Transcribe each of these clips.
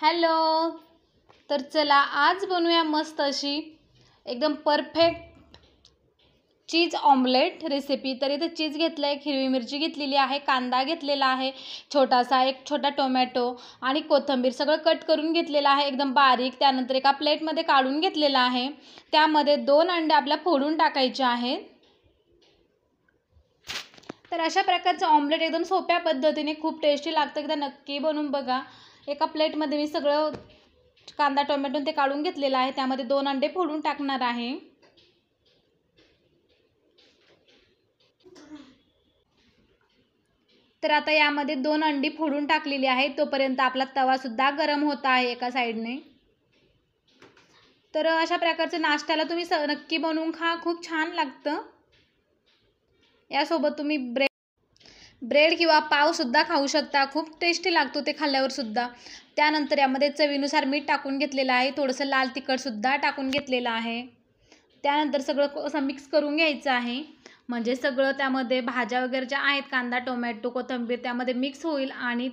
Hello. तर चला आज बनवूया मस्त अशी एकदम परफेक्ट चीज ऑमलेट रेसिपी. तर इथे चीज घेतलं आहे, हिरवी मिरची घेतलेली आहे, कांदा घेतलेला आहे, एक छोटा टोमॅटो आणि कोथिंबीर सगळं कट करून घेतलेलं आहे एकदम बारीक. त्यानंतर एका प्लेटमध्ये काढून घेतलेलं आहे. त्यामध्ये 2 अंडे आपल्याला फोडून टाकायचे आहेत. तर अशा प्रकारचं ऑमलेट एकदम सोप्या पद्धतीने खूप टेस्टी लागतं. एकदा नक्की बनवून बघा. एका प्लेटमध्ये मी सगळं कांदा टोमॅटो ते काढून घेतलेलं आहे. त्यामध्ये 2 अंडे फोडून टाकणार आहे. तर आता यामध्ये 2 अंडी फोडून टाकलेली आहे. तोपर्यंत आपला तवा सुद्धा गरम होत आहे एका साईडने. तर अशा प्रकारचं नाश्त्याला तुम्ही नक्की बनवून खा, खूप छान लागतं. यासोबत तुम्ही ब्रेड किंवा पाव सुद्धा खाऊ शकता, खूप टेस्टी लागतो ते खाल्ल्यावर सुद्धा. त्यानंतर यामध्ये चवीनुसार मीठ टाकून घेतलेलं आहे, थोडंसं लाल तिखट सुद्धा टाकून घेतलेलं आहे. त्यानंतर सगळं असं मिक्स करून घ्यायचं आहे. म्हणजे सगळं त्यामध्ये भाज्या वगैरे ज्या आहेत, कांदा टोमॅटो कोथिंबीर त्यामध्ये मिक्स होईल. आणि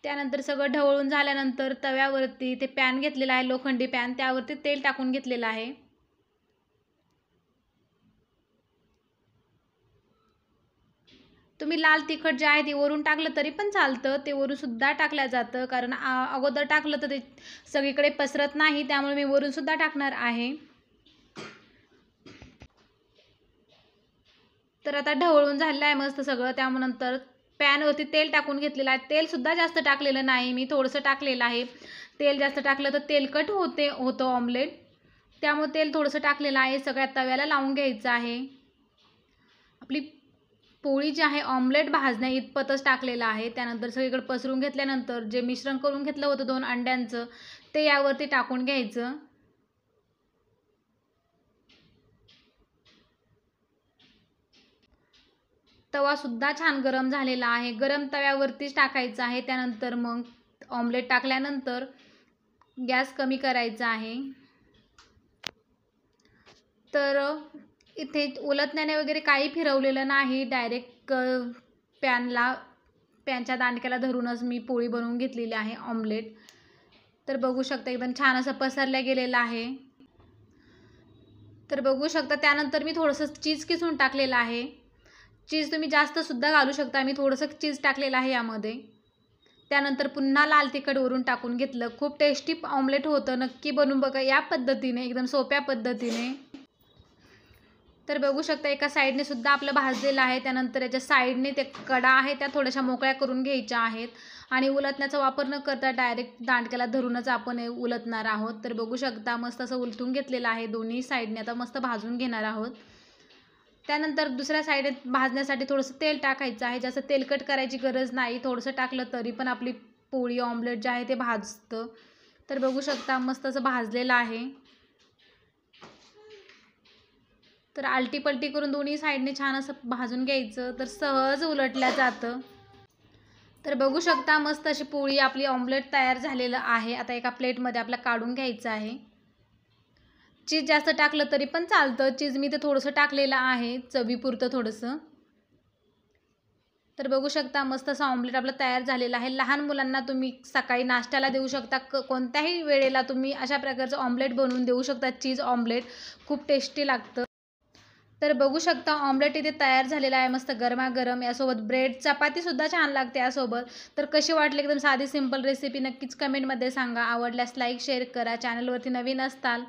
त्यानंतर सगळं ढवळून झाल्यानंतर तव्यावरती ते पॅन घेतलेला आहे, लोखंडी पॅन, त्यावरती तेल टाकून घेतलेलं आहे. तुम्ही लाल तिखट जे आहे ते वरून टाकलं तरी पण चालतं, ते वरून सुद्धा टाकलं जातं. कारण अगोदर टाकलं तर ते सगळीकडे पसरत नाही, त्यामुळे मी वरून सुद्धा टाकणार आहे. तर आता ढवळून झालेलं आहे मस्त सगळं. त्यानंतर पॅनवरती तेल टाकून घेतलेलं आहे. तेल सुद्धा जास्त टाकलेलं नाही, मी थोडंसं टाकलेलं आहे. तेल जास्त टाकलं तर तेलकट होतं ऑमलेट, त्यामुळे तेल थोडंसं टाकलेलं आहे. सगळ्या तव्याला लावून घ्यायचं आहे. आपली पोळी जी आहे ऑमलेट भाजण्या इतपतच टाकलेलं आहे. त्यानंतर सगळीकडे पसरून घेतल्यानंतर जे मिश्रण करून घेतलं होतं 2 अंड्यांचं, ते यावरती टाकून घ्यायचं. तवा सुद्धा छान गरम झालेला आहे, गरम तव्यावरतीच टाकायचं आहे. त्यानंतर मग ऑमलेट टाकल्यानंतर गॅस कमी करायचा आहे. तर इथे उलटण्याने वगैरे काही फिरवलेलं नाही, डायरेक्ट पॅनच्या दांडक्याला धरूनच मी पोळी बनवून घेतलेली आहे ऑमलेट. तर बघू शकता एकदम छान असं पसरल्या गेलेलं आहे. तर बघू शकता त्यानंतर मी थोडंसं चीज किसून टाकलेलं आहे. चीज तुम्ही जास्त सुद्धा घालू शकता, मी थोडंसं चीज टाकलेलं आहे यामध्ये. त्यानंतर पुन्हा लाल तिखट वरून टाकून घेतलं. खूप टेस्टी ऑमलेट होतं, नक्की बनवून बघा या पद्धतीने, एकदम सोप्या पद्धतीने. तर बघू शकता एका साईडने सुद्धा आपलं भाजलेलं आहे. त्यानंतर याच्या साईडने ते कडा आहे त्या थोड्याशा मोकळ्या करून घ्यायच्या आहेत. आणि उलटण्याचा वापर न करता डायरेक्ट दांडक्याला धरूनच आपण उलटणार आहोत. तर बघू शकता मस्त असं उलटून घेतलेलं आहे दोन्ही साईडने. आता मस्त भाजून घेणार आहोत. त्यानंतर दुसऱ्या साईडने भाजण्यासाठी थोडंसं तेल टाकायचं आहे. जास्त तेलकट करायची गरज नाही, थोडंसं टाकलं तरी पण आपली पोळी ऑमलेट जे आहे ते भाजतं. तर बघू शकता मस्त असं भाजलेलं आहे. तर आलटी पलटी करून दोन्ही साईडने छान असं भाजून घ्यायचं, तर सहज उलटल्या जातं. तर बघू शकता मस्त अशी पोळी आपली ऑमलेट तयार झालेलं आहे. आता एका प्लेटमध्ये आपल्याला काढून घ्यायचं आहे. चीज जास्त टाकलं तरी पण चालतं, चीज मी ते थोडंसं टाकलेलं आहे चवीपुरतं थोडंसं. तर बघू शकता मस्त असं ऑमलेट आपलं तयार झालेलं आहे. लहान मुलांना तुम्ही सकाळी नाश्त्याला देऊ शकता, कोणत्याही वेळेला तुम्ही अशा प्रकारचं ऑमलेट बनवून देऊ शकता. चीज ऑमलेट खूप टेस्टी लागतं. तर बघू शकता ऑमलेट इथे तयार झालेला आहे मस्त गरमागरम. यासोबत ब्रेड चपातीसुद्धा छान लागते यासोबत. तर कशी वाटली एकदम साधी सिंपल रेसिपी नक्कीच कमेंटमध्ये सांगा. आवडल्यास लाईक शेअर करा. चॅनलवरती नवीन असताल